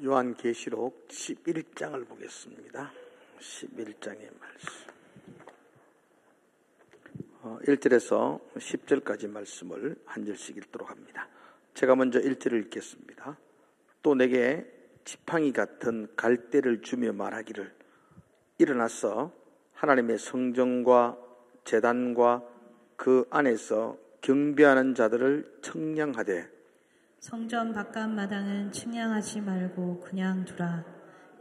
요한계시록 11장을 보겠습니다. 11장의 말씀. 1절에서 10절까지 말씀을 한 절씩 읽도록 합니다. 제가 먼저 1절을 읽겠습니다. 또 내게 지팡이 같은 갈대를 주며 말하기를, 일어나서 하나님의 성전과 제단과 그 안에서 경배하는 자들을 청량하되 성전 바깥 마당은 측량하지 말고 그냥 두라.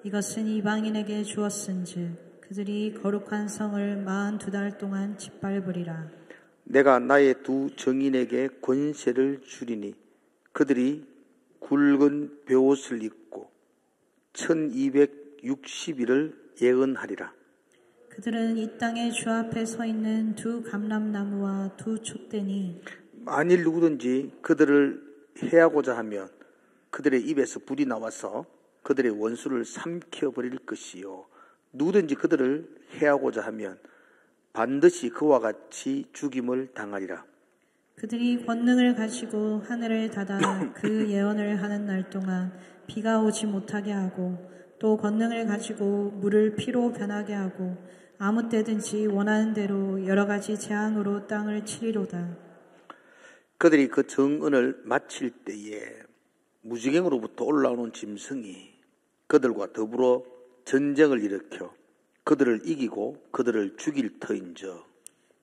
이것은 이방인에게 주었은즉 그들이 거룩한 성을 42달 동안 짓밟으리라. 내가 나의 두 정인에게 권세를 주리니 그들이 굵은 베옷을 입고 1260일을 예언하리라. 그들은 이 땅의 주 앞에 서 있는 두 감람나무와 두 촛대니 만일 누구든지 그들을 해하고자 하면 그들의 입에서 불이 나와서 그들의 원수를 삼켜버릴 것이요, 누구든지 그들을 해하고자 하면 반드시 그와 같이 죽임을 당하리라. 그들이 권능을 가지고 하늘을 닫아 그 예언을 하는 날 동안 비가 오지 못하게 하고, 또 권능을 가지고 물을 피로 변하게 하고 아무 때든지 원하는 대로 여러 가지 재앙으로 땅을 치리로다. 그들이 그 정언을 마칠 때에 무지경으로부터 올라오는 짐승이 그들과 더불어 전쟁을 일으켜 그들을 이기고 그들을 죽일 터인즉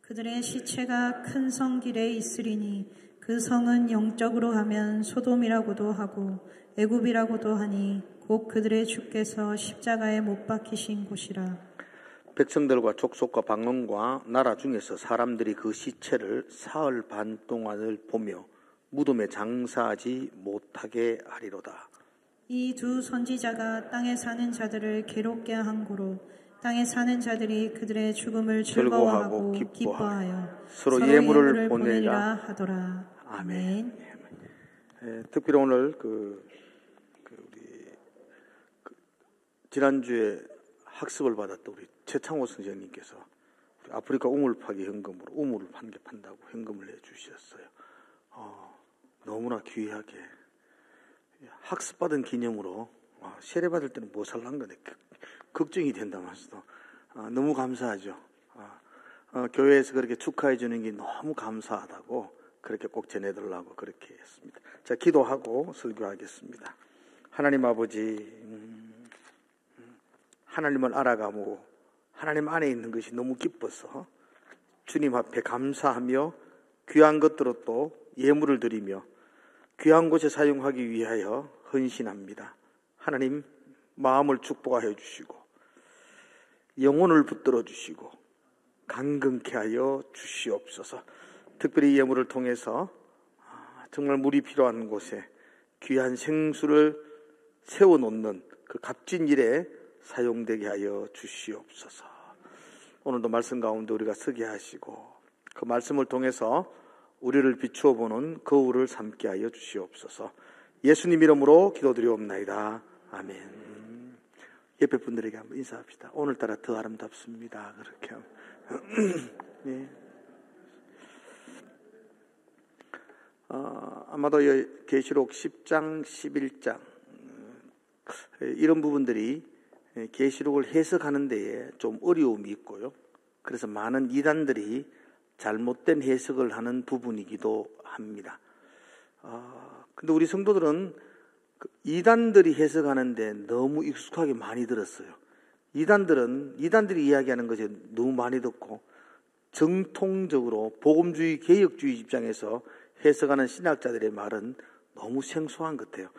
그들의 시체가 큰 성길에 있으리니 그 성은 영적으로 하면 소돔이라고도 하고 애굽이라고도 하니 곧 그들의 주께서 십자가에 못 박히신 곳이라. 백성들과 족속과 방언과 나라 중에서 사람들이 그 시체를 사흘 반 동안을 보며 무덤에 장사하지 못하게 하리로다. 이 두 선지자가 땅에 사는 자들을 괴롭게 한 고로 땅에 사는 자들이 그들의 죽음을 즐거워하고 기뻐하여 서로 예물을 보내리라 하더라. 아멘. 특별히 오늘 지난주에 학습을 받았던 우리 최창호 선생님께서 아프리카 우물 파기 현금으로 우물을 판다고 현금을 내주셨어요. 너무나 귀하게 학습받은 기념으로 세례받을 때는 뭐 살란 거네 걱정이 된다면서도 너무 감사하죠. 교회에서 그렇게 축하해 주는 게 너무 감사하다고 그렇게 꼭 전해달라고 그렇게 했습니다. 자, 기도하고 설교하겠습니다. 하나님 아버지, 하나님을 알아가고 하나님 안에 있는 것이 너무 기뻐서 주님 앞에 감사하며 귀한 것들로 또 예물을 드리며 귀한 곳에 사용하기 위하여 헌신합니다. 하나님, 마음을 축복하여 주시고 영혼을 붙들어 주시고 강건케 하여 주시옵소서. 특별히 예물을 통해서 정말 물이 필요한 곳에 귀한 생수를 세워놓는 그 값진 일에 사용되게 하여 주시옵소서. 오늘도 말씀 가운데 우리가 서게 하시고 그 말씀을 통해서 우리를 비추어 보는 거울을 삼게 하여 주시옵소서. 예수님 이름으로 기도드리옵나이다. 아멘. 옆에 분들에게 한번 인사합시다. 오늘따라 더 아름답습니다. 그렇게 네. 아마도 계시록 10장, 11장 이런 부분들이 계시록을 해석하는 데에 좀 어려움이 있고요. 그래서 많은 이단들이 잘못된 해석을 하는 부분이기도 합니다. 근데 우리 성도들은 이단들이 해석하는데 너무 익숙하게 많이 들었어요. 이단들이 이야기하는 것에 너무 많이 듣고 정통적으로 복음주의, 개혁주의 입장에서 해석하는 신학자들의 말은 너무 생소한 것 같아요.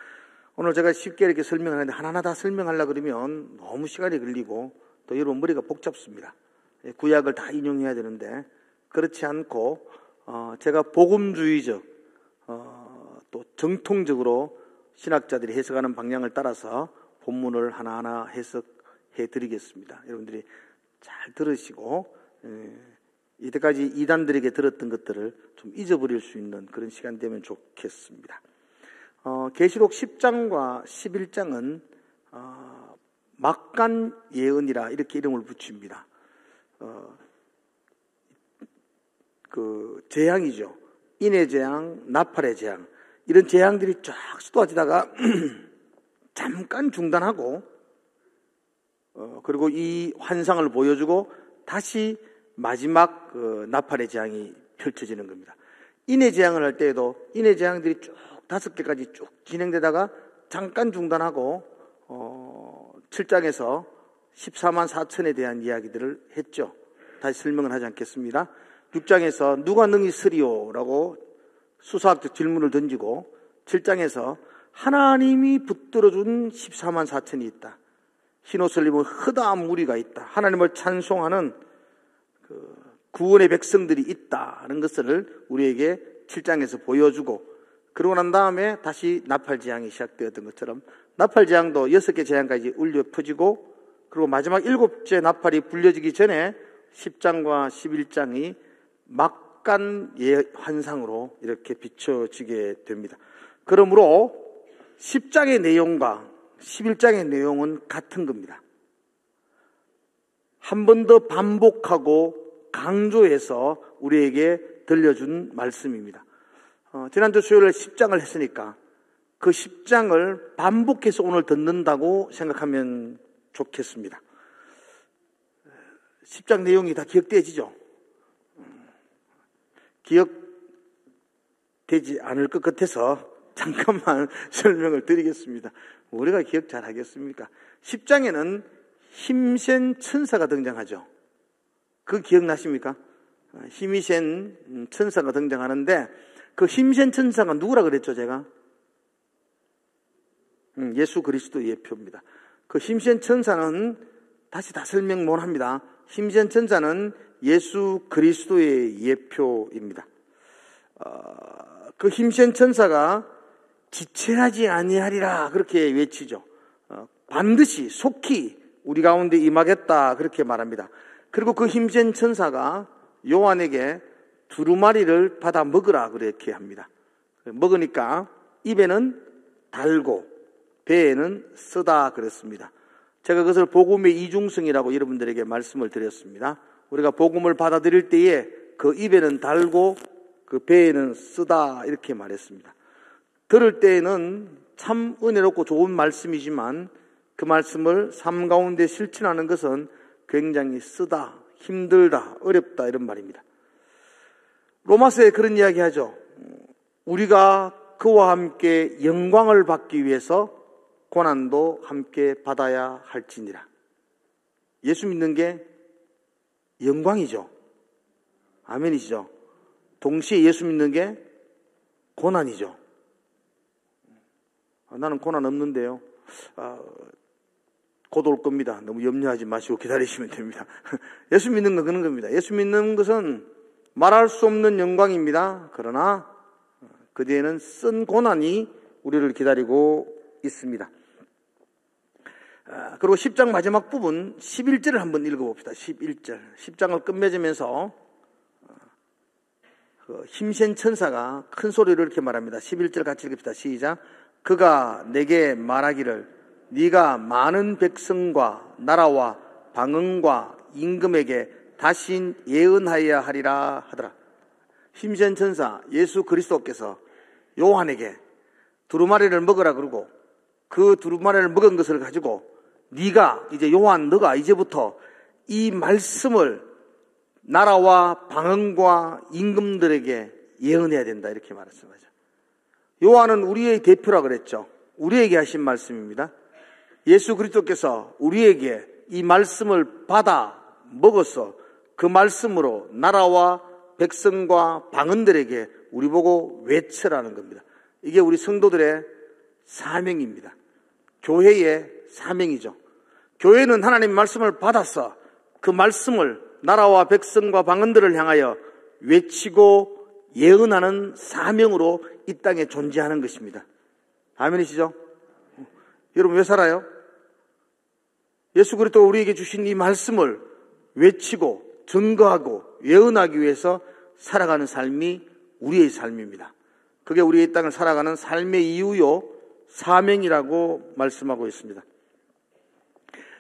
오늘 제가 쉽게 이렇게 설명하는데 하나하나 다 설명하려고 그러면 너무 시간이 걸리고 또 여러분 머리가 복잡습니다. 구약을 다 인용해야 되는데 그렇지 않고 제가 복음주의적 또 정통적으로 신학자들이 해석하는 방향을 따라서 본문을 하나하나 해석해 드리겠습니다. 여러분들이 잘 들으시고 이때까지 이단들에게 들었던 것들을 좀 잊어버릴 수 있는 그런 시간 되면 좋겠습니다. 계시록 10장과 11장은 막간 예언이라 이렇게 이름을 붙입니다. 그 재앙이죠. 인의 재앙, 나팔의 재앙, 이런 재앙들이 쫙 쏟아지다가 잠깐 중단하고 그리고 이 환상을 보여주고 다시 마지막 나팔의 재앙이 펼쳐지는 겁니다. 인의 재앙을 할 때에도 인의 재앙들이 쭉 5개까지 쭉 진행되다가 잠깐 중단하고 7장에서 14만 4천에 대한 이야기들을 했죠. 다시 설명은 하지 않겠습니다. 6장에서 누가 능히 쓰리오? 라고 수사학적 질문을 던지고 7장에서 하나님이 붙들어준 14만 4천이 있다. 흰옷을 입은 허다한 무리가 있다. 하나님을 찬송하는 구원의 백성들이 있다는 것을 우리에게 7장에서 보여주고, 그러고 난 다음에 다시 나팔재앙이 시작되었던 것처럼 나팔재앙도 6개 재앙까지 울려 퍼지고, 그리고 마지막 7째 나팔이 불려지기 전에 10장과 11장이 막간 환상으로 이렇게 비춰지게 됩니다. 그러므로 10장의 내용과 11장의 내용은 같은 겁니다. 한 번 더 반복하고 강조해서 우리에게 들려준 말씀입니다. 지난주 수요일에 10장을 했으니까 그 10장을 반복해서 오늘 듣는다고 생각하면 좋겠습니다. 10장 내용이 다 기억되지죠? 기억되지 않을 것 같아서 잠깐만 설명을 드리겠습니다. 우리가 기억 잘 하겠습니까? 10장에는 힘센 천사가 등장하죠. 그 기억나십니까? 힘이 센 천사가 등장하는데 그 힘센 천사가 누구라 그랬죠, 제가? 예수 그리스도의 예표입니다. 그 힘센 천사는 다시 다 설명 못 합니다. 힘센 천사는 예수 그리스도의 예표입니다. 그 힘센 천사가 지체하지 아니하리라 그렇게 외치죠. 반드시 속히 우리 가운데 임하겠다 그렇게 말합니다. 그리고 그 힘센 천사가 요한에게 두루마리를 받아 먹으라 그렇게 합니다. 먹으니까 입에는 달고 배에는 쓰다 그랬습니다. 제가 그것을 복음의 이중성이라고 여러분들에게 말씀을 드렸습니다. 우리가 복음을 받아들일 때에 그 입에는 달고 그 배에는 쓰다 이렇게 말했습니다. 들을 때에는 참 은혜롭고 좋은 말씀이지만 그 말씀을 삶 가운데 실천하는 것은 굉장히 쓰다, 힘들다, 어렵다 이런 말입니다. 로마서에 그런 이야기 하죠. 우리가 그와 함께 영광을 받기 위해서 고난도 함께 받아야 할지니라. 예수 믿는 게 영광이죠. 아멘이시죠. 동시에 예수 믿는 게 고난이죠. 나는 고난 없는데요. 곧 올 겁니다. 너무 염려하지 마시고 기다리시면 됩니다. 예수 믿는 건 그런 겁니다. 예수 믿는 것은 말할 수 없는 영광입니다. 그러나 그 뒤에는 쓴 고난이 우리를 기다리고 있습니다. 그리고 10장 마지막 부분 11절을 한번 읽어봅시다. 11절. 10장을 끝맺으면서 힘센 천사가 큰 소리로 이렇게 말합니다. 11절 같이 읽읍시다. 시작. 그가 내게 말하기를 네가 많은 백성과 나라와 방언과 임금에게 다시 예언하여야 하리라 하더라. 힘센 천사 예수 그리스도께서 요한에게 두루마리를 먹으라 그러고 그 두루마리를 먹은 것을 가지고 네가 이제 요한 너가 이제부터 이 말씀을 나라와 방언과 임금들에게 예언해야 된다 이렇게 말씀하죠. 요한은 우리의 대표라 그랬죠. 우리에게 하신 말씀입니다. 예수 그리스도께서 우리에게 이 말씀을 받아 먹어서 그 말씀으로 나라와 백성과 방언들에게 우리 보고 외쳐라는 겁니다. 이게 우리 성도들의 사명입니다. 교회의 사명이죠. 교회는 하나님의 말씀을 받아서 그 말씀을 나라와 백성과 방언들을 향하여 외치고 예언하는 사명으로 이 땅에 존재하는 것입니다. 아멘이시죠? 여러분 왜 살아요? 예수 그리스도가 우리에게 주신 이 말씀을 외치고 증거하고 예언하기 위해서 살아가는 삶이 우리의 삶입니다. 그게 우리의 이 땅을 살아가는 삶의 이유요 사명이라고 말씀하고 있습니다.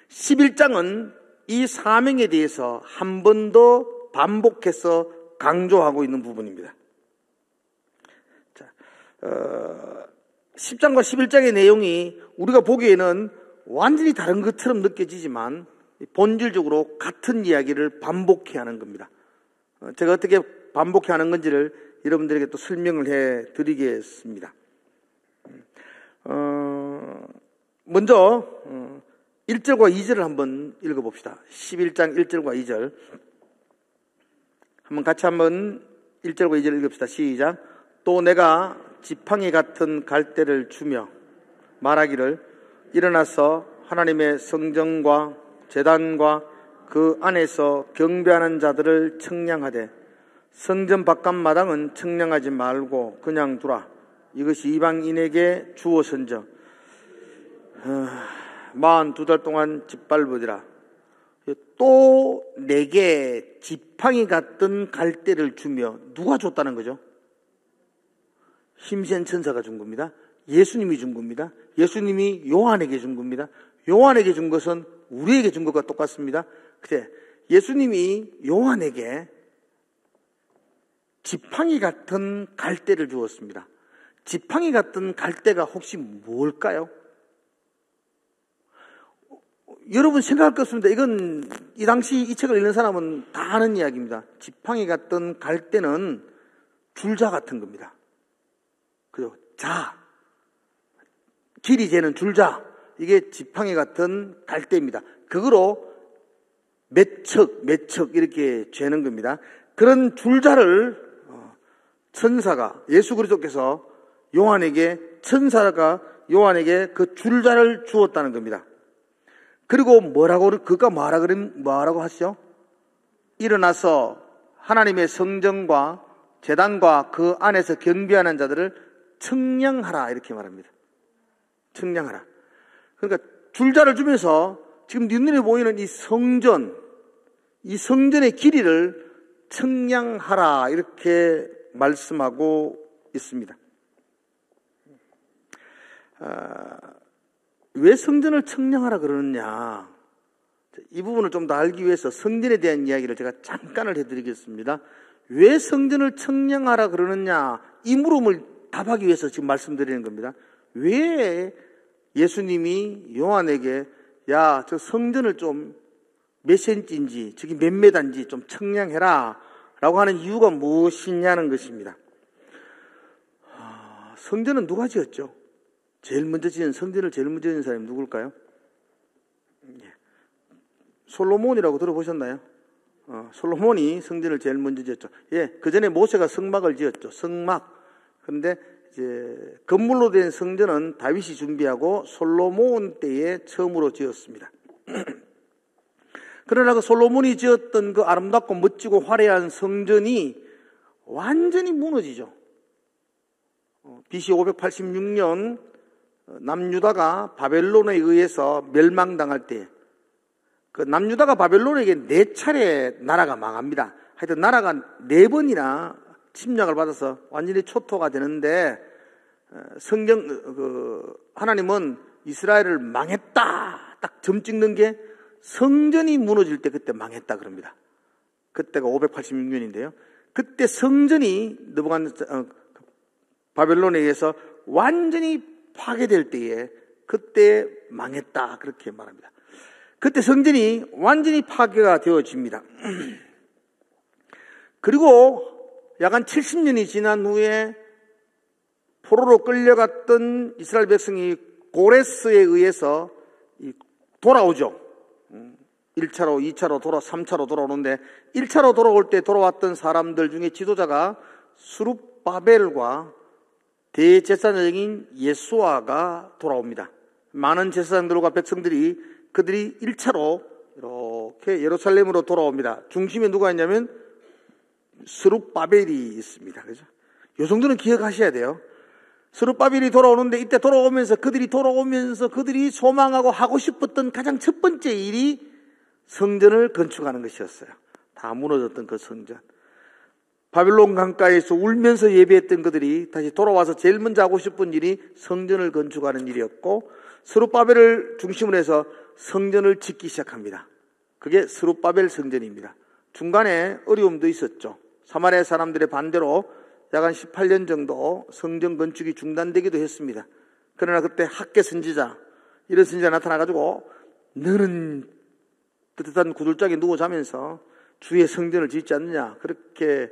11장은 이 사명에 대해서 한 번 더 반복해서 강조하고 있는 부분입니다. 자, 10장과 11장의 내용이 우리가 보기에는 완전히 다른 것처럼 느껴지지만 본질적으로 같은 이야기를 반복해 하는 겁니다. 제가 어떻게 반복해 하는 건지를 여러분들에게 또 설명을 해 드리겠습니다. 먼저 1절과 2절을 한번 읽어봅시다. 11장 1절과 2절 한번 같이 한번 1절과 2절 읽읍시다. 시작. 또 내가 지팡이 같은 갈대를 주며 말하기를 일어나서 하나님의 성전과 제단과 그 안에서 경배하는 자들을 청량하되 성전 바깥 마당은 청량하지 말고 그냥 두라. 이것이 이방인에게 주어선저 42달 동안 짓밟으리라. 또 내게 지팡이 같은 갈대를 주며 누가 줬다는 거죠? 힘센 천사가 준 겁니다. 예수님이 준 겁니다. 예수님이 요한에게 준 겁니다. 요한에게 준 것은 우리에게 준 것과 똑같습니다. 그래, 예수님이 요한에게 지팡이 같은 갈대를 주었습니다. 지팡이 같은 갈대가 혹시 뭘까요? 여러분 생각할 것 없습니다. 이건 이 당시 이 책을 읽는 사람은 다 아는 이야기입니다. 지팡이 같은 갈대는 줄자 같은 겁니다. 그죠? 길이 재는 줄자. 이게 지팡이 같은 갈대입니다. 그거로 몇 척 이렇게 재는 겁니다. 그런 줄자를 천사가 예수 그리스도께서 천사가 요한에게 그 줄자를 주었다는 겁니다. 그리고 그가 뭐라고 하시죠? 일어나서 하나님의 성전과 제단과 그 안에서 경배하는 자들을 청량하라 이렇게 말합니다. 청량하라. 그러니까 줄자를 주면서 지금 네 눈에 보이는 이 성전의 길이를 청량하라 이렇게 말씀하고 있습니다. 왜 성전을 청량하라 그러느냐? 이 부분을 좀 더 알기 위해서 성전에 대한 이야기를 제가 잠깐을 해드리겠습니다. 왜 성전을 청량하라 그러느냐? 이 물음을 답하기 위해서 지금 말씀드리는 겁니다. 왜 예수님이 요한에게 야, 저 성전을 좀 몇 센치인지 저기 몇 메다인지 좀 청량해라 라고 하는 이유가 무엇이냐는 것입니다. 성전은 누가 지었죠? 성전을 제일 먼저 지은 사람이 누굴까요? 솔로몬이라고 들어보셨나요? 솔로몬이 성전을 제일 먼저 지었죠. 그 전에 모세가 성막을 지었죠. 성막. 그런데 이제 건물로 된 성전은 다윗이 준비하고 솔로몬 때에 처음으로 지었습니다. 그러나 그 솔로몬이 지었던 그 아름답고 멋지고 화려한 성전이 완전히 무너지죠. BC 586년 남유다가 바벨론에 의해서 멸망당할 때 그 남유다가 바벨론에게 4차례 나라가 망합니다. 하여튼 나라가 4번이나 침략을 받아서 완전히 초토가 되는데 하나님은 이스라엘을 망했다 딱 점 찍는 게 성전이 무너질 때 그때 망했다 그럽니다. 그때가 586년인데요. 그때 성전이 바벨론에 의해서 완전히 파괴될 때에 그때 망했다 그렇게 말합니다. 그때 성전이 완전히 파괴가 되어집니다. 그리고 약 한 70년이 지난 후에 포로로 끌려갔던 이스라엘 백성이 고레스에 의해서 돌아오죠. 1차로, 2차로 3차로 돌아오는데 1차로 돌아올 때 돌아왔던 사람들 중에 지도자가 스룹바벨과 대제사장인 예수아가 돌아옵니다. 많은 제사장들과 백성들이 그들이 1차로 이렇게 예루살렘으로 돌아옵니다. 중심에 누가 있냐면 스룹바벨이 있습니다. 그죠? 이 정도는 기억하셔야 돼요. 스룹바벨이 돌아오는데 이때 그들이 돌아오면서 그들이 소망하고 하고 싶었던 가장 첫 번째 일이 성전을 건축하는 것이었어요. 다 무너졌던 그 성전. 바벨론 강가에서 울면서 예배했던 그들이 다시 돌아와서 제일 먼저 하고 싶은 일이 성전을 건축하는 일이었고 스룹바벨을 중심으로 해서 성전을 짓기 시작합니다. 그게 스룹바벨 성전입니다. 중간에 어려움도 있었죠. 사마리아 사람들의 반대로 약 한 18년 정도 성전 건축이 중단되기도 했습니다. 그러나 그때 학개 선지자, 이런 선지자가 나타나가지고 너는 뜨뜻한 구들짝에 누워 자면서 주의 성전을 짓지 않느냐, 그렇게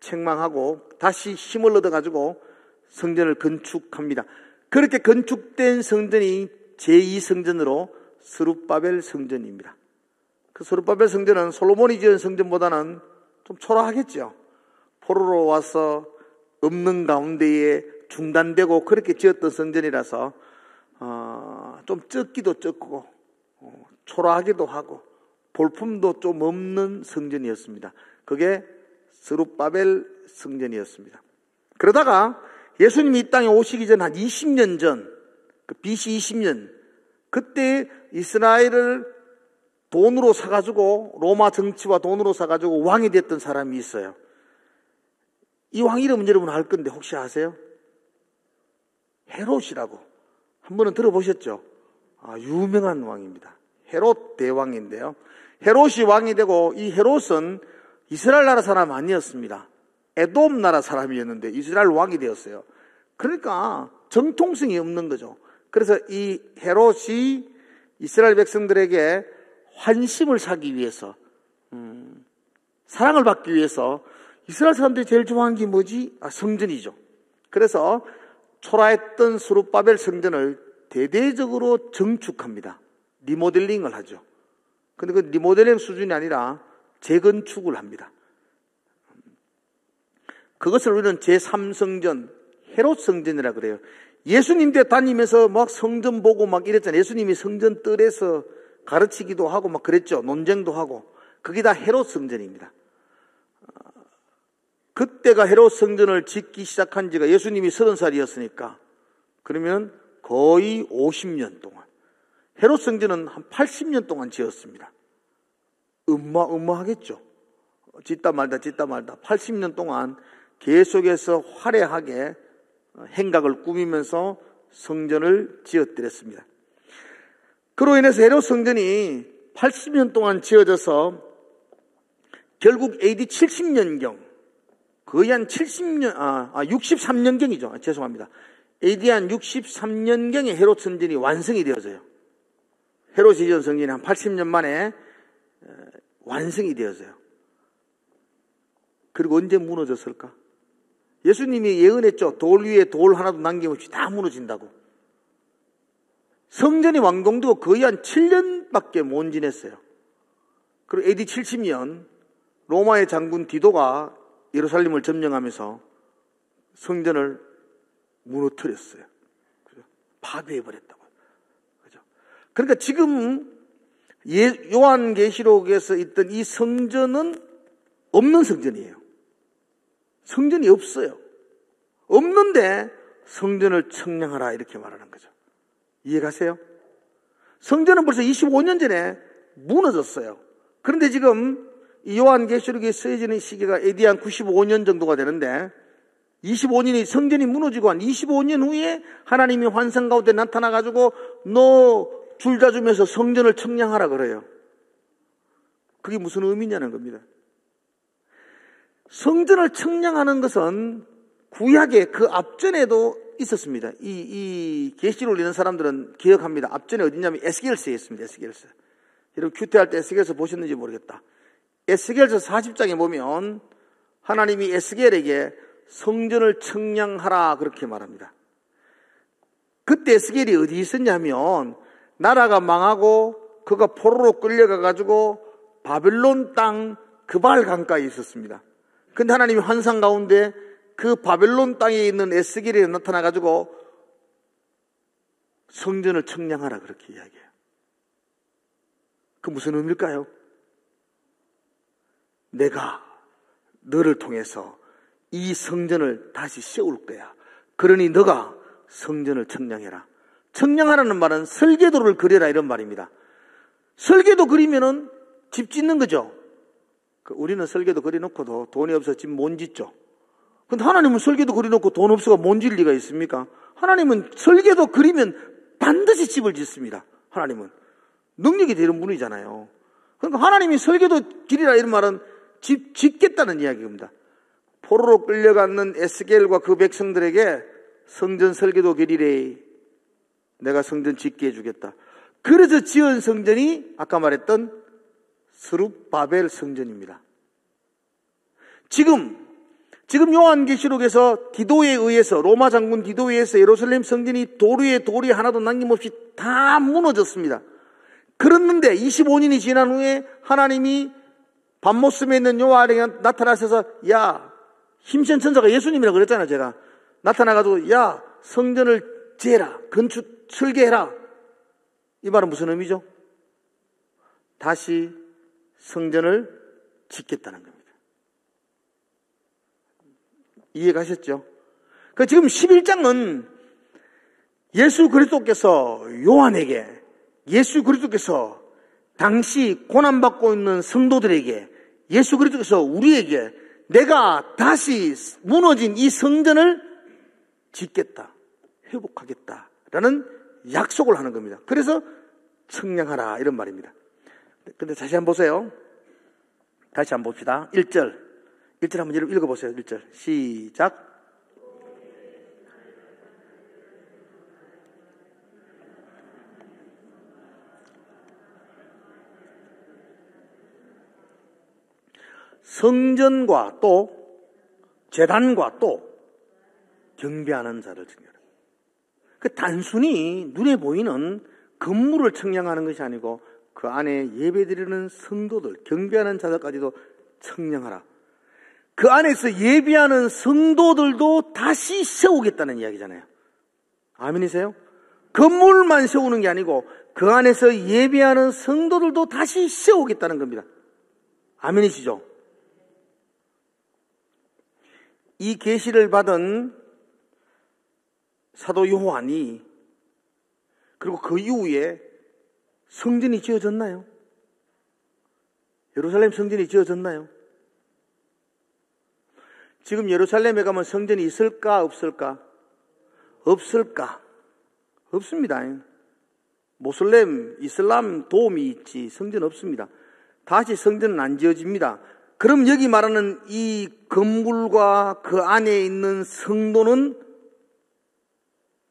책망하고 다시 힘을 얻어가지고 성전을 건축합니다. 그렇게 건축된 성전이 제2성전으로 스룹바벨 성전입니다. 그 스룹바벨 성전은 솔로몬이 지은 성전보다는 좀 초라하겠죠. 포로로 와서 없는 가운데에 중단되고 그렇게 지었던 성전이라서 좀 적기도 적고 초라하기도 하고 볼품도 좀 없는 성전이었습니다. 그게 스룹바벨 성전이었습니다. 그러다가 예수님이 이 땅에 오시기 전 한 20년 전, BC 20년, 그때 이스라엘을 돈으로 사가지고, 로마 정치와 돈으로 사가지고 왕이 됐던 사람이 있어요. 이 왕 이름은 여러분 알 건데 혹시 아세요? 헤롯이라고. 한 번은 들어보셨죠? 유명한 왕입니다. 헤롯 대왕인데요. 헤롯이 왕이 되고, 이 헤롯은 이스라엘 나라 사람 아니었습니다. 에돔 나라 사람이었는데 이스라엘 왕이 되었어요. 그러니까 정통성이 없는 거죠. 그래서 이 헤롯이 이스라엘 백성들에게 환심을 사기 위해서, 사랑을 받기 위해서 이스라엘 사람들이 제일 좋아하는 게 뭐지? 성전이죠. 그래서 초라했던 스룹바벨 성전을 대대적으로 정축합니다. 리모델링을 하죠. 근데 그 리모델링 수준이 아니라 재건축을 합니다. 그것을 우리는 제3성전, 헤롯 성전이라 그래요. 예수님 때 다니면서 막 성전 보고 막 이랬잖아요. 예수님이 성전 뜰에서 가르치기도 하고 막 그랬죠. 논쟁도 하고. 그게 다 헤롯 성전입니다. 그때가 헤롯 성전을 짓기 시작한 지가 예수님이 30살이었으니까 그러면 거의 50년 동안. 헤롯 성전은 한 80년 동안 지었습니다. 음마하겠죠. 짓다 말다 80년 동안 계속해서 화려하게 행각을 꾸미면서 성전을 지어드렸습니다. 그로 인해서 헤롯 성전이 80년 동안 지어져서 결국 AD 70년경, 거의 한 63년경이죠. 죄송합니다. AD 한 63년경에 헤롯 성전이 완성이 되어져요. 헤롯이 지은 성전이 한 80년 만에 완성이 되어져요. 그리고 언제 무너졌을까? 예수님이 예언했죠. 돌 위에 돌 하나도 남김없이 다 무너진다고. 성전이 완공되고 거의 한 7년밖에 못 지냈어요. 그리고 AD 70년 로마의 장군 디도가 예루살렘을 점령하면서 성전을 무너뜨렸어요. 파괴해버렸다고요. 그죠? 그러니까 지금 요한계시록에서 있던 이 성전은 없는 성전이에요. 성전이 없어요. 없는데 성전을 청량하라 이렇게 말하는 거죠. 이해가세요? 성전은 벌써 25년 전에 무너졌어요. 그런데 지금 이 요한계시록에 쓰여지는 시기가 AD 한 95년 정도가 되는데 25년이 성전이 무너지고 한 25년 후에 하나님이 환상 가운데 나타나가지고 너 줄자주면서 성전을 청량하라 그래요. 그게 무슨 의미냐는 겁니다. 성전을 청량하는 것은 구약의 그 앞전에도 있었습니다. 이 계시록을 읽는 사람들은 기억합니다. 앞전에 어디냐면 에스겔서에 있습니다. 에스겔서. 여러분 큐티할 때 에스겔서 보셨는지 모르겠다. 에스겔서 40장에 보면 하나님이 에스겔에게 성전을 청량하라 그렇게 말합니다. 그때 에스겔이 어디 있었냐면 나라가 망하고 그가 포로로 끌려가가지고 바벨론 땅 그발 강가에 있었습니다. 근데 하나님이 환상 가운데 그 바벨론 땅에 있는 에스겔이 나타나가지고 성전을 청량하라 그렇게 이야기해요. 그 무슨 의미일까요? 내가 너를 통해서 이 성전을 다시 세울 거야. 그러니 너가 성전을 청량해라. 청량하라는 말은 설계도를 그려라 이런 말입니다. 설계도 그리면은 집 짓는 거죠. 우리는 설계도 그려놓고도 돈이 없어서 집 못 짓죠. 근데 하나님은 설계도 그려놓고 돈 없어서 못 질 리가 있습니까? 하나님은 설계도 그리면 반드시 집을 짓습니다. 하나님은 능력이 되는 분이잖아요. 그러니까 하나님이 설계도 기리라 이런 말은 집 짓겠다는 이야기입니다. 포로로 끌려가는 에스겔과 그 백성들에게 성전 설계도 기리래. 내가 성전 짓게 해주겠다. 그래서 지은 성전이 아까 말했던 스룹바벨 성전입니다. 지금 요한계시록에서 디도에 의해서, 로마 장군 디도에 의해서 예루살렘 성전이 돌이 하나도 남김없이 다 무너졌습니다. 그랬는데 25년이 지난 후에 하나님이 밤모습에 있는 요한에게 나타나셔서, 야, 힘센 천사가 예수님이라고 그랬잖아요. 제가 나타나가지고, 야, 성전을 재라, 건축 설계해라. 이 말은 무슨 의미죠? 다시 성전을 짓겠다는 겁니다. 이해가셨죠? 그 지금 11장은 예수 그리스도께서 요한에게, 예수 그리스도께서 당시 고난받고 있는 성도들에게, 예수 그리스도께서 우리에게 내가 다시 무너진 이 성전을 짓겠다, 회복하겠다라는 약속을 하는 겁니다. 그래서 청량하라 이런 말입니다. 근데 다시 한번 보세요. 다시 한번 봅시다. 1절 한번 읽어보세요. 1절 시작. 성전과 또 제단과 또 경배하는 자를 청량하라. 그 단순히 눈에 보이는 건물을 청량하는 것이 아니고 그 안에 예배드리는 성도들, 경배하는 자들까지도 청량하라. 그 안에서 예배하는 성도들도 다시 세우겠다는 이야기잖아요. 아멘이세요? 건물만 세우는 게 아니고 그 안에서 예배하는 성도들도 다시 세우겠다는 겁니다. 아멘이시죠? 이 계시를 받은 사도 요한이, 그리고 그 이후에 성전이 지어졌나요? 예루살렘 성전이 지어졌나요? 지금 예루살렘에 가면 성전이 있을까 없을까? 없을까? 없습니다. 모슬렘, 이슬람 도움이 있지 성전 없습니다. 다시 성전은 안 지어집니다. 그럼 여기 말하는 이 건물과 그 안에 있는 성도는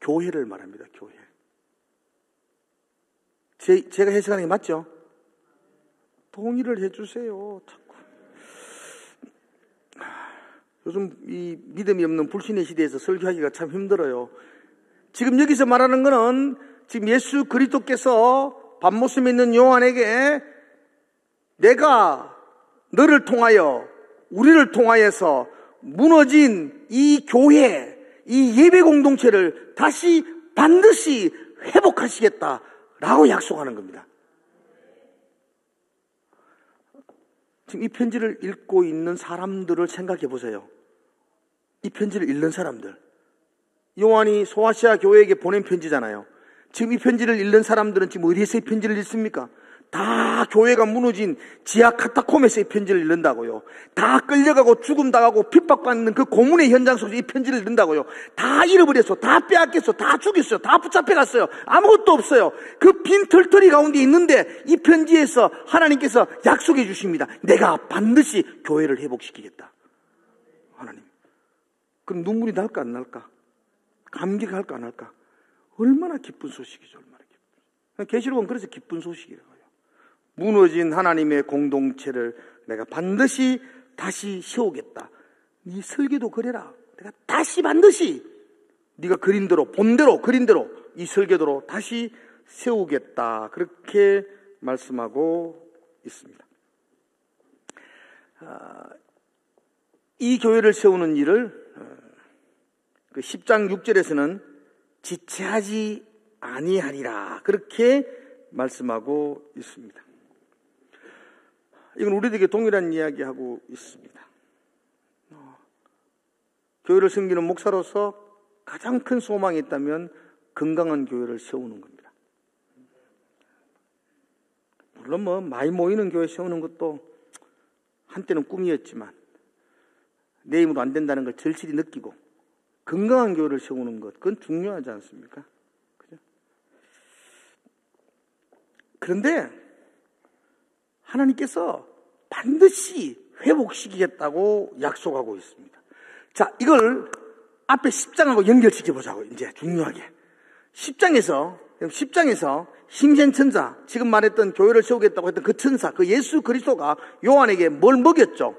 교회를 말합니다. 교회. 제가 해석하는 게 맞죠? 동의를 해주세요. 자꾸. 요즘 이 믿음이 없는 불신의 시대에서 설교하기가 참 힘들어요. 지금 여기서 말하는 거는 지금 예수 그리스도께서 밤모습에 있는 요한에게 내가 너를 통하여, 우리를 통하여서 무너진 이 교회, 이 예배 공동체를 다시 반드시 회복하시겠다라고 약속하는 겁니다. 지금 이 편지를 읽고 있는 사람들을 생각해 보세요. 이 편지를 읽는 사람들. 요한이 소아시아 교회에게 보낸 편지잖아요. 지금 이 편지를 읽는 사람들은 지금 어디에서 이 편지를 읽습니까? 다 교회가 무너진 지하 카타콤에서 이 편지를 읽는다고요. 다 끌려가고 죽음당하고 핍박받는 그 고문의 현장 속에서 이 편지를 읽는다고요. 다 잃어버렸어. 다 빼앗겼어. 다 죽였어요. 다 붙잡혀갔어요. 아무것도 없어요. 그 빈 털터리 가운데 있는데 이 편지에서 하나님께서 약속해 주십니다. 내가 반드시 교회를 회복시키겠다. 하나님. 그럼 눈물이 날까 안 날까? 감기가 할까 안 할까? 얼마나 기쁜 소식이죠. 얼마나 기쁜. 계시록은 그래서 기쁜 소식이라고요. 무너진 하나님의 공동체를 내가 반드시 다시 세우겠다. 네 설계도 그래라. 내가 다시 반드시 네가 그린 대로, 본대로, 그린 대로 이 설계도로 다시 세우겠다. 그렇게 말씀하고 있습니다. 이 교회를 세우는 일을 그 10장 6절에서는 지체하지 아니하리라. 그렇게 말씀하고 있습니다. 이건 우리들에게 동일한 이야기하고 있습니다. 교회를 섬기는 목사로서 가장 큰 소망이 있다면 건강한 교회를 세우는 겁니다. 물론 많이 모이는 교회 세우는 것도 한때는 꿈이었지만 내 힘으로 안 된다는 걸 절실히 느끼고 건강한 교회를 세우는 것, 그건 중요하지 않습니까? 그죠? 그런데 하나님께서 반드시 회복시키겠다고 약속하고 있습니다. 자, 이걸 앞에 10장하고 연결시켜 보자고, 이제 중요하게. 10장에서 힘센 천사, 지금 말했던 교회를 세우겠다고 했던 그 천사, 그 예수 그리스도가 요한에게 뭘 먹였죠?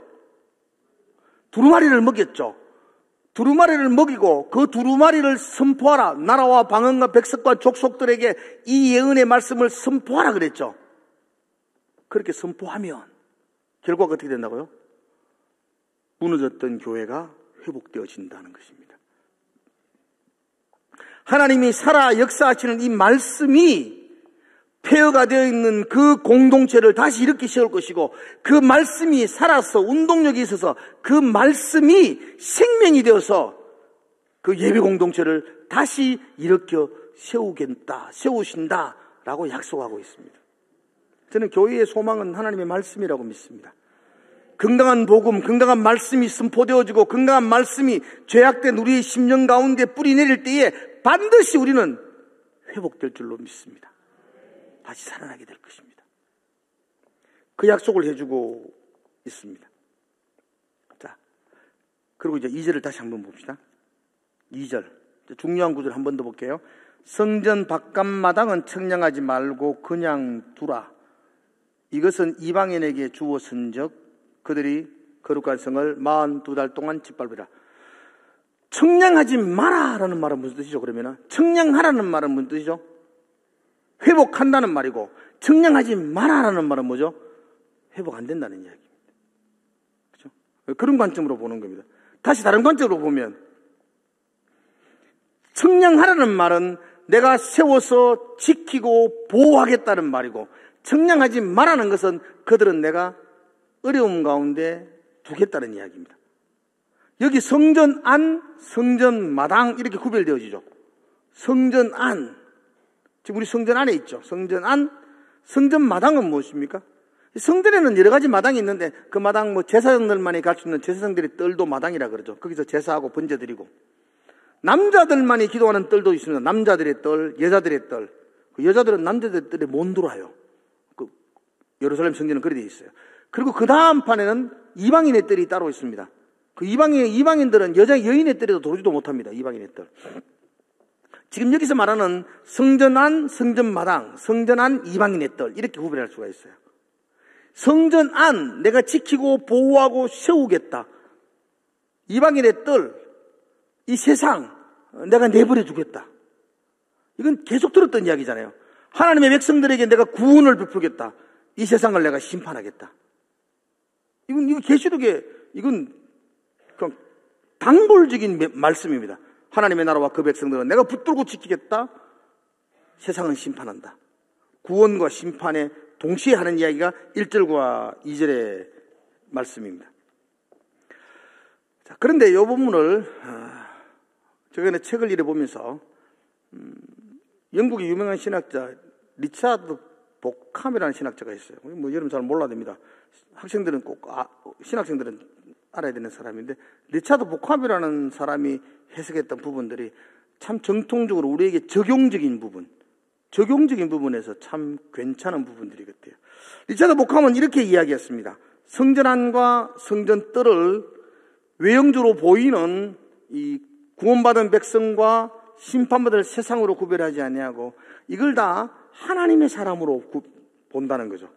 두루마리를 먹였죠. 두루마리를 먹이고 그 두루마리를 선포하라. 나라와 방언과 백성과 족속들에게 이 예언의 말씀을 선포하라 그랬죠. 그렇게 선포하면 결과가 어떻게 된다고요? 무너졌던 교회가 회복되어진다는 것입니다. 하나님이 살아 역사하시는 이 말씀이 폐허가 되어 있는 그 공동체를 다시 일으켜 세울 것이고, 그 말씀이 살아서 운동력이 있어서 그 말씀이 생명이 되어서 그 예배 공동체를 다시 일으켜 세우신다라고 약속하고 있습니다. 저는 교회의 소망은 하나님의 말씀이라고 믿습니다. 건강한 복음, 건강한 말씀이 선포되어지고 건강한 말씀이 죄악된 우리의 심령 가운데 뿌리 내릴 때에 반드시 우리는 회복될 줄로 믿습니다. 다시 살아나게 될 것입니다. 그 약속을 해주고 있습니다. 자, 그리고 이제 2절을 다시 한번 봅시다. 2절, 중요한 구절 한 번 더 볼게요. 성전 바깥마당은 청량하지 말고 그냥 두라. 이것은 이방인에게 주었은즉 그들이 거룩한 성을 42달 동안 짓밟으라. 청량하지 마라라는 말은 무슨 뜻이죠? 그러면은 청량하라는 말은 무슨 뜻이죠? 회복한다는 말이고, 청량하지 마라라는 말은 뭐죠? 회복 안 된다는 이야기입니다. 그렇죠? 그런 관점으로 보는 겁니다. 다시 다른 관점으로 보면, 청량하라는 말은 내가 세워서 지키고 보호하겠다는 말이고, 청량하지 마라는 것은 그들은 내가 어려움 가운데 두겠다는 이야기입니다. 여기 성전 안, 성전 마당 이렇게 구별되어지죠. 성전 안, 지금 우리 성전 안에 있죠. 성전 안, 성전 마당은 무엇입니까? 성전에는 여러 가지 마당이 있는데 그 마당 제사장들만이 갈 수 있는 제사장들의 뜰도 마당이라 그러죠. 거기서 제사하고 번제 드리고, 남자들만이 기도하는 뜰도 있습니다. 남자들의 뜰, 여자들의 뜰. 그 여자들은 남자들의 뜰에 못 들어와요. 그 예루살렘 성전은 그렇게 되어 있어요. 그리고 그 다음 판에는 이방인의 뜰이 따로 있습니다. 그 이방인들은 여인의 뜰에도 들어오지도 못합니다. 이방인의 뜰. 지금 여기서 말하는 성전 안, 성전 마당, 성전 안, 이방인의 뜰, 이렇게 구별할 수가 있어요. 성전 안, 내가 지키고 보호하고 세우겠다. 이방인의 뜰, 이 세상 내가 내버려 두겠다. 이건 계속 들었던 이야기잖아요. 하나님의 백성들에게 내가 구원을 베풀겠다. 이 세상을 내가 심판하겠다. 이건 계시록에, 이건 그냥 단골적인 말씀입니다. 하나님의 나라와 그 백성들은 내가 붙들고 지키겠다. 세상은 심판한다. 구원과 심판에 동시에 하는 이야기가 1절과 2절의 말씀입니다. 자, 그런데 이 부분을 최근에 책을 읽어보면서 영국의 유명한 신학자 리차드 보캄이라는 신학자가 있어요. 여러분 잘 몰라야 됩니다. 학생들은 꼭 신학생들은 알아야 되는 사람인데, 리차드 보캄이라는 사람이 해석했던 부분들이 참 정통적으로 우리에게 적용적인 부분에서 참 괜찮은 부분들이 같아요. 리차드 보캄은 이렇게 이야기했습니다. 성전 안과 성전 뜰을 외형적으로 보이는 이 구원받은 백성과 심판받을 세상으로 구별하지 아니하고 이걸 다 하나님의 사람으로 본다는 거죠.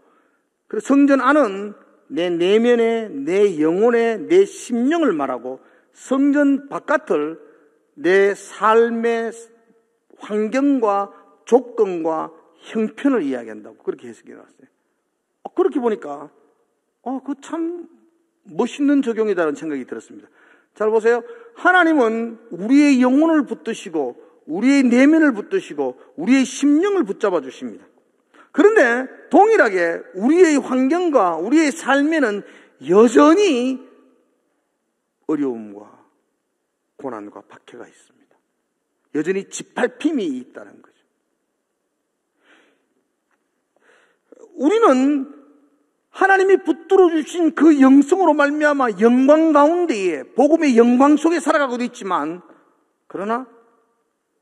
그래서 성전 안은 내 내면에, 내 영혼에, 내 심령을 말하고, 성전 바깥을 내 삶의 환경과 조건과 형편을 이야기한다고 그렇게 해석해 놨어요. 그렇게 보니까 그거 참 멋있는 적용이다라는 생각이 들었습니다. 잘 보세요. 하나님은 우리의 영혼을 붙드시고 우리의 내면을 붙드시고 우리의 심령을 붙잡아 주십니다. 그런데 동일하게 우리의 환경과 우리의 삶에는 여전히 어려움과 고난과 박해가 있습니다. 여전히 짓밟힘이 있다는 거죠. 우리는 하나님이 붙들어 주신 그 영성으로 말미암아 영광 가운데에 복음의 영광 속에 살아가고도 있지만, 그러나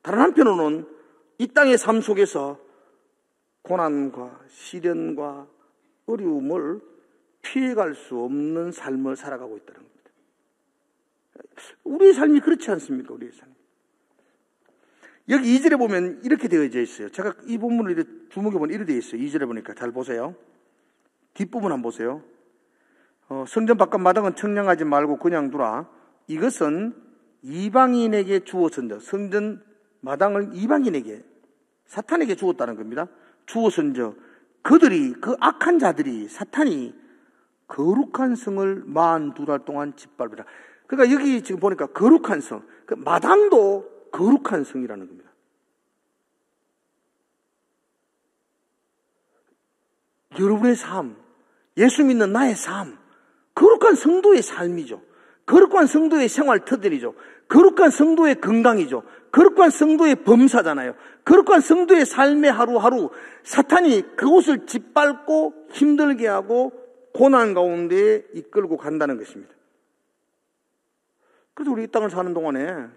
다른 한편으로는 이 땅의 삶 속에서 고난과 시련과 어려움을 피해갈 수 없는 삶을 살아가고 있다는 겁니다. 우리의 삶이 그렇지 않습니까? 우리의 삶. 여기 2절에 보면 이렇게 되어져 있어요. 제가 이 본문을 이렇게 주목해보면 이렇게 되어 있어요. 2절에 보니까 잘 보세요. 뒷부분 한번 보세요. 성전 바깥 마당은 청량하지 말고 그냥 두라. 이것은 이방인에게 주어선저. 성전 마당을 이방인에게, 사탄에게 주었다는 겁니다. 주어선저. 그들이, 그 악한 자들이, 사탄이 거룩한 성을 42달 동안 짓밟으라. 그러니까 여기 지금 보니까 거룩한 성, 그 마당도 거룩한 성이라는 겁니다. 여러분의 삶, 예수 믿는 나의 삶, 거룩한 성도의 삶이죠. 거룩한 성도의 생활 터들이죠. 거룩한 성도의 건강이죠. 거룩한 성도의 범사잖아요. 거룩한 성도의 삶의 하루하루 사탄이 그곳을 짓밟고 힘들게 하고 고난 가운데 이끌고 간다는 것입니다. 그래서 우리 이 땅을 사는 동안에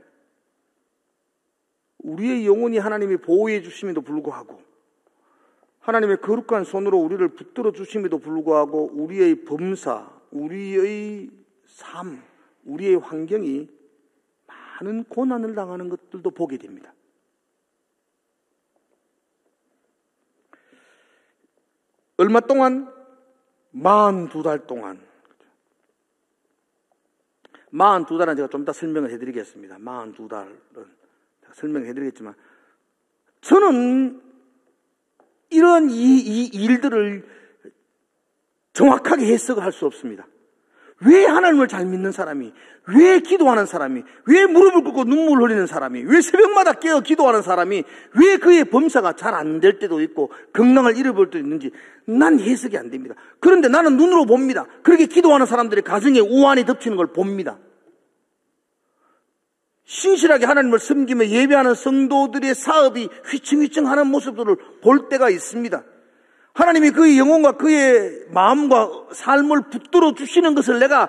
우리의 영혼이 하나님이 보호해 주심에도 불구하고, 하나님의 거룩한 손으로 우리를 붙들어 주심에도 불구하고 우리의 범사, 우리의 삶, 우리의 환경이 많은 고난을 당하는 것들도 보게 됩니다. 얼마 동안? 42달 동안. 42달은 제가 좀 이따 설명을 해드리겠습니다. 42달은 제가 설명을 해드리겠지만, 저는 이런 이 일들을 정확하게 해석을 할 수 없습니다. 왜 하나님을 잘 믿는 사람이, 왜 기도하는 사람이, 왜 무릎을 꿇고 눈물을 흘리는 사람이, 왜 새벽마다 깨어 기도하는 사람이, 왜 그의 범사가 잘 안 될 때도 있고 건강을 잃어버릴 때도 있는지 난 해석이 안 됩니다. 그런데 나는 눈으로 봅니다. 그렇게 기도하는 사람들의 가정에 우환이 덮치는 걸 봅니다. 신실하게 하나님을 섬기며 예배하는 성도들의 사업이 휘청휘청하는 모습들을 볼 때가 있습니다. 하나님이 그의 영혼과 그의 마음과 삶을 붙들어 주시는 것을 내가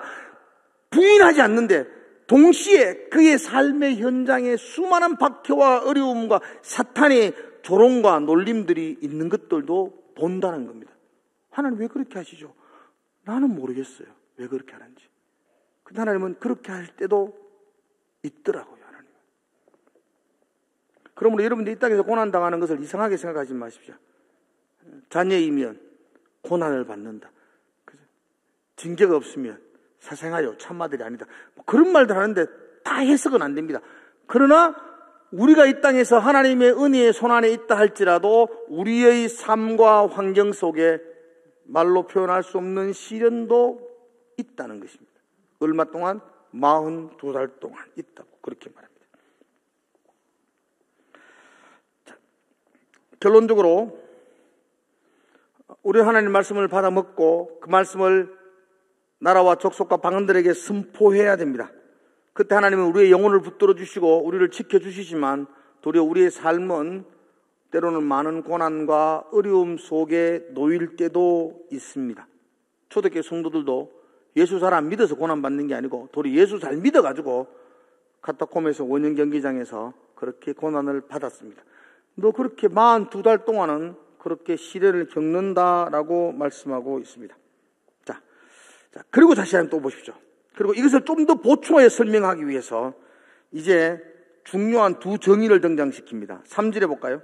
부인하지 않는데, 동시에 그의 삶의 현장에 수많은 박해와 어려움과 사탄의 조롱과 놀림들이 있는 것들도 본다는 겁니다. 하나님 왜 그렇게 하시죠? 나는 모르겠어요. 왜 그렇게 하는지. 근데 하나님은 그렇게 할 때도 있더라고요. 하나님. 그러므로 여러분들이 이 땅에서 고난당하는 것을 이상하게 생각하지 마십시오. 자녀이면 고난을 받는다. 징계가 없으면 사생하여 참마들이 아니다. 그런 말들 하는데 다 해석은 안 됩니다. 그러나 우리가 이 땅에서 하나님의 은혜의 손안에 있다 할지라도 우리의 삶과 환경 속에 말로 표현할 수 없는 시련도 있다는 것입니다. 얼마 동안? 42달 동안 있다고 그렇게 말합니다. 자, 결론적으로 우리 하나님 말씀을 받아 먹고 그 말씀을 나라와 족속과 방언들에게 선포해야 됩니다. 그때 하나님은 우리의 영혼을 붙들어 주시고 우리를 지켜주시지만 도리어 우리의 삶은 때로는 많은 고난과 어려움 속에 놓일 때도 있습니다. 초대교회 성도들도 예수 잘 안 믿어서 고난받는 게 아니고 도리어 예수 잘 믿어가지고 카타콤에서 원형 경기장에서 그렇게 고난을 받았습니다. 너 그렇게 42달 동안은 그렇게 시련을 겪는다라고 말씀하고 있습니다. 자, 그리고 다시 한번 또 보십시오. 그리고 이것을 좀 더 보충하여 설명하기 위해서 이제 중요한 두 정의를 등장시킵니다. 3절에 볼까요?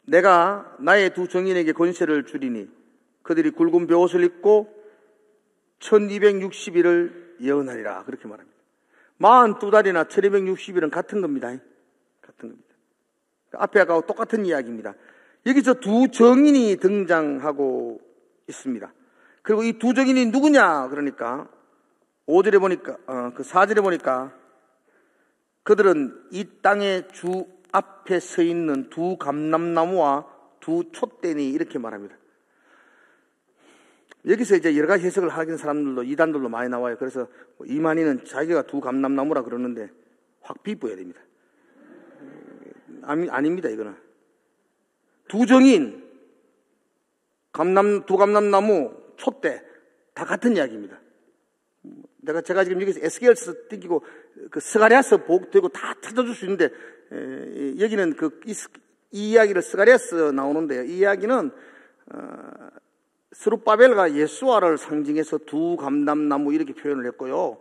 내가 나의 두 정인에게 권세를 주리니 그들이 굵은 벼옷을 입고 1260일을 예언하리라. 그렇게 말합니다. 42달이나 1260일은 같은 겁니다. 같은 겁니다. 앞에 아까 똑같은 이야기입니다. 여기서 두 정인이 등장하고 있습니다. 그리고 이 두 정인이 누구냐? 그러니까 5절에 보니까, 그 4절에 보니까 그들은 이 땅의 주 앞에 서 있는 두 감람나무와 두 촛대니 이렇게 말합니다. 여기서 이제 여러 가지 해석을 하는 사람들도 이단들도 많이 나와요. 그래서 이만희는 자기가 두 감람나무라 그러는데 확 비꼬야 됩니다. 아닙니다, 이거는. 두 정인, 두 감람나무, 촛대 다 같은 이야기입니다. 제가 지금 여기서 에스겔서 띄기고 그 스가랴서 복 되고 다 찾아줄 수 있는데 여기는 이 이야기를 스가랴서 나오는데요. 이 이야기는 스룹바벨과 예수아를 상징해서 두 감람나무 이렇게 표현을 했고요.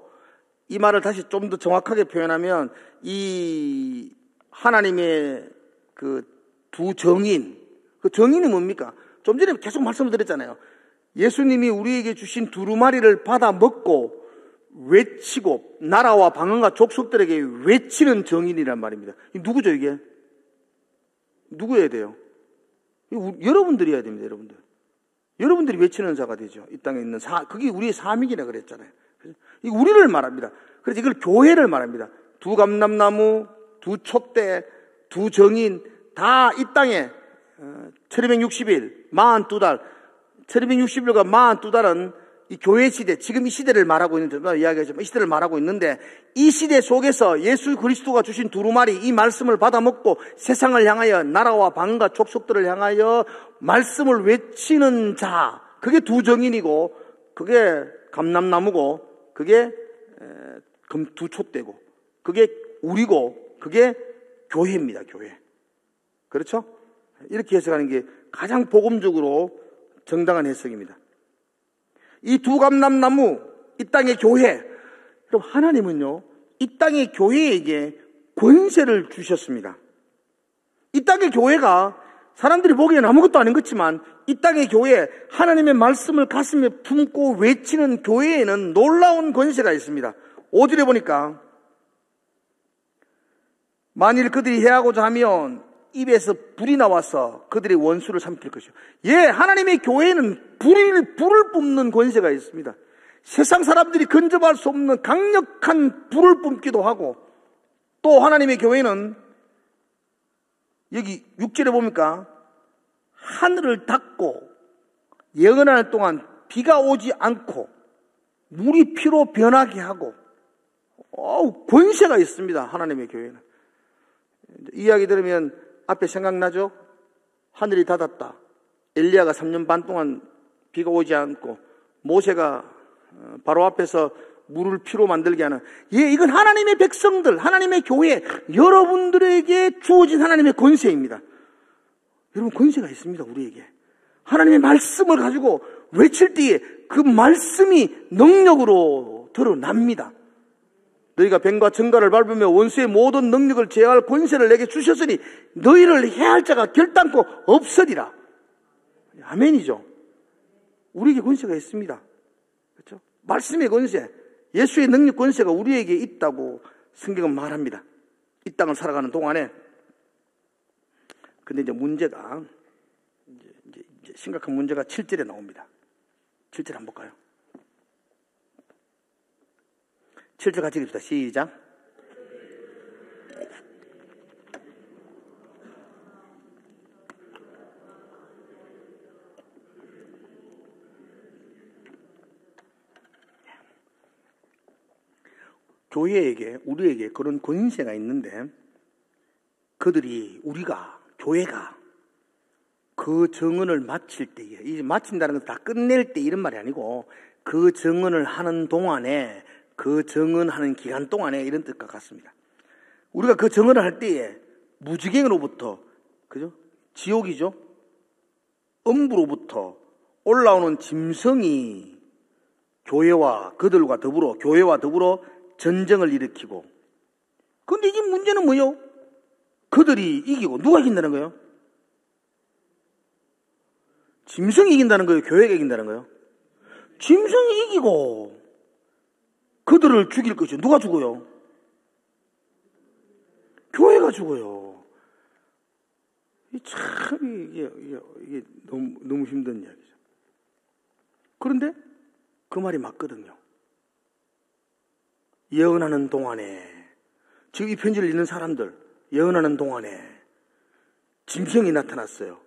이 말을 다시 좀 더 정확하게 표현하면 이 하나님의 그 두 정인, 그 정인이 뭡니까? 좀 전에 계속 말씀을 드렸잖아요. 예수님이 우리에게 주신 두루마리를 받아 먹고 외치고 나라와 방언과 족속들에게 외치는 정인이란 말입니다. 누구죠 이게? 누구여야 돼요? 여러분들이어야 됩니다. 여러분들이 외치는 자가 되죠. 이 땅에 있는 그게 우리의 사명이라 그랬잖아요. 이 우리를 말합니다. 그래서 이걸 교회를 말합니다. 두 감람나무, 두 촛대, 두 정인 다 이 땅에 1260일, 42달, 1260일과 42달은 이 교회 시대, 지금 이 시대를 말하고 있는데, 이야기하지만 이 시대를 말하고 있는데, 이 시대 속에서 예수 그리스도가 주신 두루마리, 이 말씀을 받아먹고 세상을 향하여 나라와 방과 족속들을 향하여 말씀을 외치는 자, 그게 두 정인이고, 그게 감람나무고, 그게 두 촛대고, 그게 우리고, 그게 교회입니다, 교회. 그렇죠? 이렇게 해석하는 게 가장 복음적으로 정당한 해석입니다. 이 두 감람나무, 이 땅의 교회. 여러분, 하나님은요, 이 땅의 교회에게 권세를 주셨습니다. 이 땅의 교회가 사람들이 보기에는 아무것도 아닌 것지만 이 땅의 교회, 하나님의 말씀을 가슴에 품고 외치는 교회에는 놀라운 권세가 있습니다. 5절에 보니까 만일 그들이 해하고자 하면 입에서 불이 나와서 그들의 원수를 삼킬 것이요. 예, 하나님의 교회에는 불을 뿜는 권세가 있습니다. 세상 사람들이 근접할 수 없는 강력한 불을 뿜기도 하고, 또 하나님의 교회는 여기 6절에 보니까 하늘을 닫고 예언할 동안 비가 오지 않고 물이 피로 변하게 하고, 권세가 있습니다. 하나님의 교회는. 이야기 들으면 앞에 생각나죠? 하늘이 닫았다. 엘리야가 3년 반 동안 비가 오지 않고 모세가 바로 앞에서 물을 피로 만들게 하는, 예, 이건 하나님의 백성들, 하나님의 교회, 여러분들에게 주어진 하나님의 권세입니다. 여러분, 권세가 있습니다. 우리에게 하나님의 말씀을 가지고 외칠 때에 그 말씀이 능력으로 드러납니다. 너희가 뱀과 정갈을 밟으며 원수의 모든 능력을 제어할 권세를 내게 주셨으니 너희를 해할 자가 결단코 없으리라. 아멘이죠. 우리에게 권세가 있습니다. 그렇죠? 말씀의 권세, 예수의 능력 권세가 우리에게 있다고 성경은 말합니다. 이 땅을 살아가는 동안에. 근데 이제 문제가, 이제 심각한 문제가 7절에 나옵니다. 7절 한번 볼까요? 7절 같이 읽읍시다. 시작. 교회에게, 우리에게 그런 권세가 있는데, 우리가, 교회가 그 정언을 마칠 때에, 이 마친다는 건 다 끝낼 때 이런 말이 아니고, 그 정언을 하는 동안에, 그 정언하는 기간 동안에 이런 뜻과 같습니다. 우리가 그 정언을 할 때에 무지갱으로부터, 그죠? 지옥이죠? 음부로부터 올라오는 짐승이 교회와 더불어 전쟁을 일으키고, 근데 이게 문제는 뭐요? 그들이 이기고, 누가 이긴다는 거예요? 짐승이 이긴다는 거예요? 교회가 이긴다는 거예요? 짐승이 이기고 그들을 죽일 것이요. 누가 죽어요? 교회가 죽어요. 이게 너무 힘든 이야기죠. 그런데 그 말이 맞거든요. 예언하는 동안에, 지금 이 편지를 읽는 사람들, 예언하는 동안에 짐승이 나타났어요.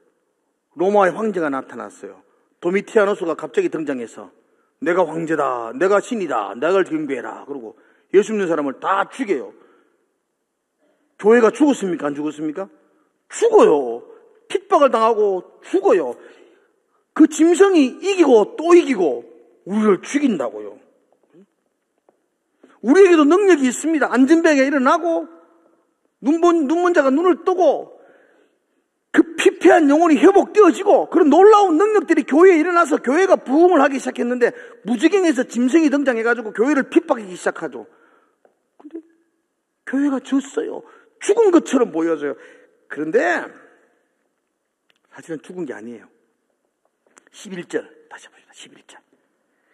로마의 황제가 나타났어요. 도미티아누스가 갑자기 등장해서 내가 황제다, 내가 신이다, 나를 경배해라. 그러고 예수 믿는 사람을 다 죽여요. 교회가 죽었습니까? 안 죽었습니까? 죽어요. 핍박을 당하고 죽어요. 그 짐승이 이기고 또 이기고 우리를 죽인다고요. 우리에게도 능력이 있습니다. 안전병이 일어나고 눈먼 자가 눈을 뜨고 그 피폐한 영혼이 회복되어지고 그런 놀라운 능력들이 교회에 일어나서 교회가 부흥을 하기 시작했는데 무지갱에서 짐승이 등장해가지고 교회를 핍박하기 시작하죠. 교회가 졌어요. 죽은 것처럼 보여져요. 그런데 사실은 죽은 게 아니에요. 11절 다시 봅시다. 11절.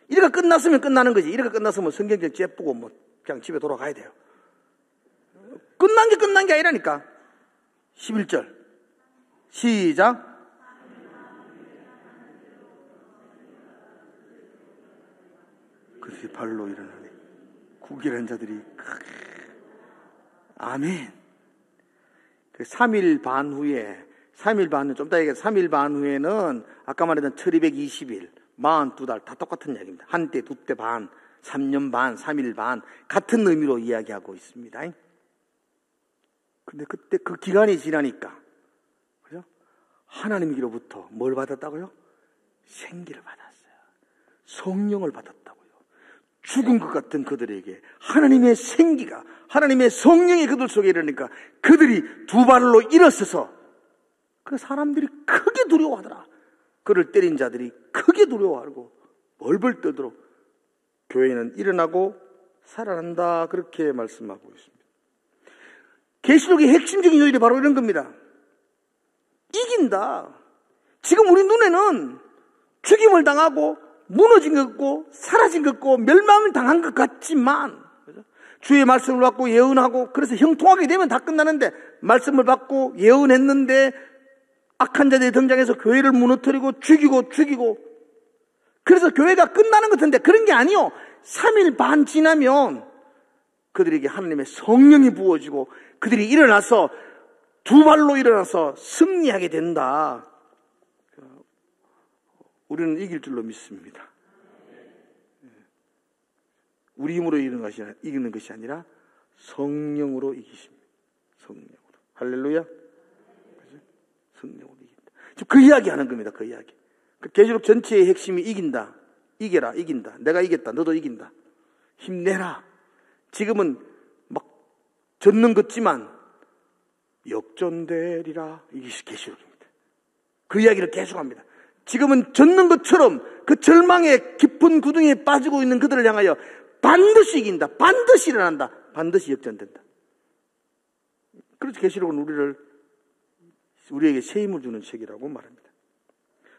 이래가 끝났으면 끝나는 거지. 이래가 끝났으면 성경책 째쁘고 뭐 그냥 집에 돌아가야 돼요. 끝난 게 아니라니까. 11절 시작. 그들이 발로 일어나니 구결한 자들이 아멘. 그 3일 반 후에 3일 반은 좀 이따 얘기해. 3일 반 후에는 아까 말했던 1220일 42달 다 똑같은 이야기입니다. 한때, 두때 반, 3년 반, 3일 반 같은 의미로 이야기하고 있습니다. 근데 그때 그 기간이 지나니까 그죠? 하나님께로부터 뭘 받았다고요? 생기를 받았어요. 성령을 받았다고요. 죽은 것 같은 그들에게 하나님의 생기가, 하나님의 성령이 그들 속에 이르니까 그들이 두 발로 일어서서 그 사람들이 크게 두려워하더라. 그를 때린 자들이 크게 두려워하고 벌벌 떠도록 교회는 일어나고 살아난다. 그렇게 말씀하고 있습니다. 계시록의 핵심적인 요일이 바로 이런 겁니다. 이긴다. 지금 우리 눈에는 죽임을 당하고 무너진 것 같고 사라진 것 같고 멸망을 당한 것 같지만 주의 말씀을 받고 예언하고 그래서 형통하게 되면 다 끝나는데 말씀을 받고 예언했는데 악한 자들이 등장해서 교회를 무너뜨리고 죽이고 그래서 교회가 끝나는 것 같은데 그런 게 아니요. 3일 반 지나면 그들에게 하나님의 성령이 부어지고 그들이 일어나서 두 발로 일어나서 승리하게 된다. 우리는 이길 줄로 믿습니다. 우리 힘으로 이기는 것이 아니라 성령으로 이기십니다. 성령으로. 할렐루야. 성령으로 이긴다. 지금 그 이야기 하는 겁니다. 그 이야기. 그 계시록 전체의 핵심이 이긴다. 이겨라. 이긴다. 내가 이겼다. 너도 이긴다. 힘내라. 지금은 막 젖는 것지만 역전되리라. 이게 계시록입니다. 그 이야기를 계속합니다. 지금은 젖는 것처럼 그 절망의 깊은 구덩이에 빠지고 있는 그들을 향하여 반드시 이긴다. 반드시 일어난다. 반드시 역전된다. 그래서 계시록은 우리에게 새 힘을 주는 책이라고 말합니다.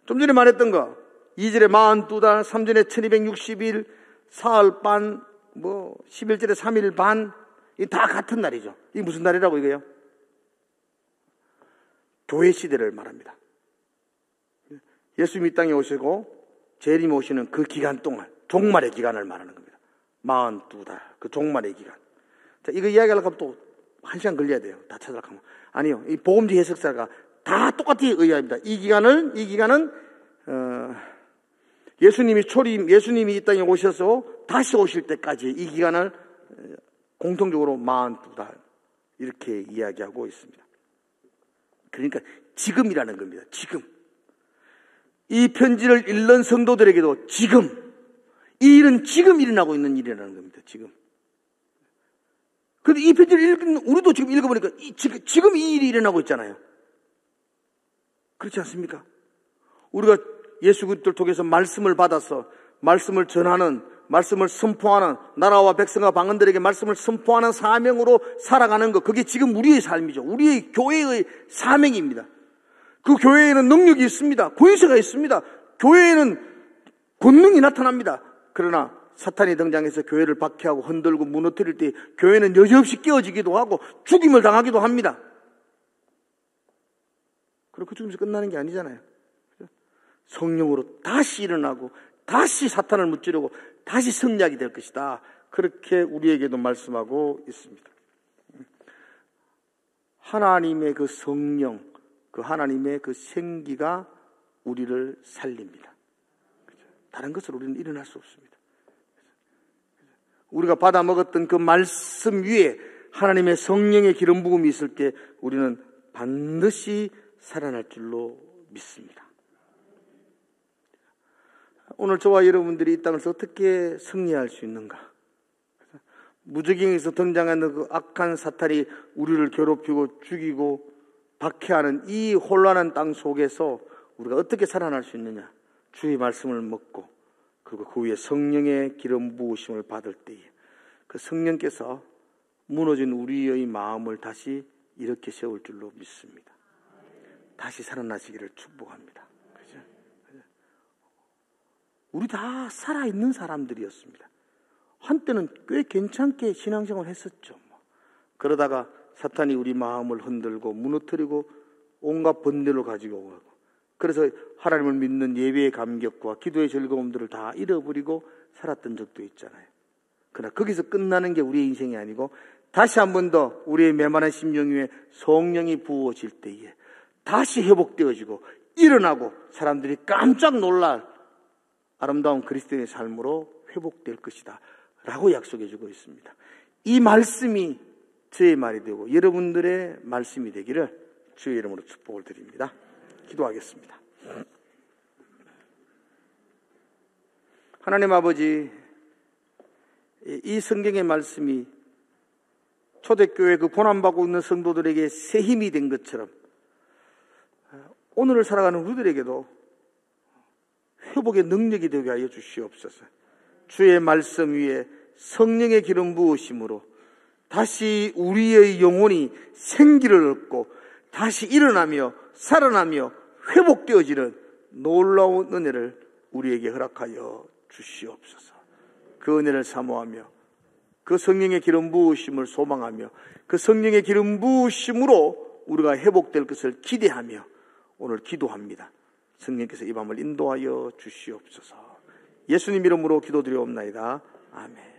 좀 전에 말했던 거 2절에 42달, 3절에 1260일, 사흘 반, 11절에 3일 반, 이 다 같은 날이죠. 이게 무슨 날이라고 이거요? 교회 시대를 말합니다. 예수님이 이 땅에 오시고 재림이 오시는 그 기간 동안 종말의 기간을 말하는 겁니다. 42달 그 종말의 기간. 자, 이거 이야기하려고 하면 또 1시간 걸려야 돼요. 다 찾아가면. 아니요. 이 복음지 해석사가 다 똑같이 의의합니다. 이 기간은 예수님이 이 땅에 오셔서 다시 오실 때까지 이 기간을 공통적으로 42달 이렇게 이야기하고 있습니다. 그러니까 지금이라는 겁니다. 지금. 이 편지를 읽는 성도들에게도 지금, 이 일은 지금 일어나고 있는 일이라는 겁니다. 지금. 그런데 이 편지를 읽는 우리도 지금 읽어보니까 지금 이 일이 일어나고 있잖아요. 그렇지 않습니까? 우리가 예수 그리스도를 통해서 말씀을 받아서 말씀을 전하는, 말씀을 선포하는, 나라와 백성과 방언들에게 말씀을 선포하는 사명으로 살아가는 것, 그게 지금 우리의 삶이죠. 우리의 교회의 사명입니다. 그 교회에는 능력이 있습니다. 권세가 있습니다. 교회에는 권능이 나타납니다. 그러나 사탄이 등장해서 교회를 박해하고 흔들고 무너뜨릴 때 교회는 여지없이 깨어지기도 하고 죽임을 당하기도 합니다. 그리고 그 죽음에서 끝나는 게 아니잖아요. 성령으로 다시 일어나고 다시 사탄을 무찌르고 다시 승리하게 될 것이다. 그렇게 우리에게도 말씀하고 있습니다. 하나님의 그 성령, 그 하나님의 그 생기가 우리를 살립니다. 다른 것으로 우리는 일어날 수 없습니다. 우리가 받아 먹었던 그 말씀 위에 하나님의 성령의 기름 부음이 있을 때 우리는 반드시 살아날 줄로 믿습니다. 오늘 저와 여러분들이 이 땅에서 어떻게 승리할 수 있는가? 무적행에서 등장하는 그 악한 사탄이 우리를 괴롭히고 죽이고 박해하는 이 혼란한 땅 속에서 우리가 어떻게 살아날 수 있느냐? 주의 말씀을 먹고 그리고 그 위에 성령의 기름 부으심을 받을 때에 그 성령께서 무너진 우리의 마음을 다시 이렇게 세울 줄로 믿습니다. 다시 살아나시기를 축복합니다. 그죠? 우리 다 살아있는 사람들이었습니다. 한때는 꽤 괜찮게 신앙생활을 했었죠. 그러다가 사탄이 우리 마음을 흔들고 무너뜨리고 온갖 번뇌를 가지고 오고, 그래서 하나님을 믿는 예배의 감격과 기도의 즐거움들을 다 잃어버리고 살았던 적도 있잖아요. 그러나 거기서 끝나는 게 우리의 인생이 아니고 다시 한 번 더 우리의 메마른 심령 위에 성령이 부어질 때에 다시 회복되어지고 일어나고 사람들이 깜짝 놀랄 아름다운 그리스도인의 삶으로 회복될 것이다 라고 약속해 주고 있습니다. 이 말씀이 저의 말이 되고 여러분들의 말씀이 되기를 주의 이름으로 축복을 드립니다. 기도하겠습니다. 하나님 아버지, 이 성경의 말씀이 초대교회 그 고난받고 있는 성도들에게 새 힘이 된 것처럼 오늘을 살아가는 우리들에게도 회복의 능력이 되게 하여 주시옵소서. 주의 말씀 위에 성령의 기름 부으심으로 다시 우리의 영혼이 생기를 얻고 다시 일어나며 살아나며 회복되어지는 놀라운 은혜를 우리에게 허락하여 주시옵소서. 그 은혜를 사모하며 그 성령의 기름 부으심을 소망하며 그 성령의 기름 부으심으로 우리가 회복될 것을 기대하며 오늘 기도합니다. 성령께서 이 밤을 인도하여 주시옵소서. 예수님 이름으로 기도드리옵나이다. 아멘.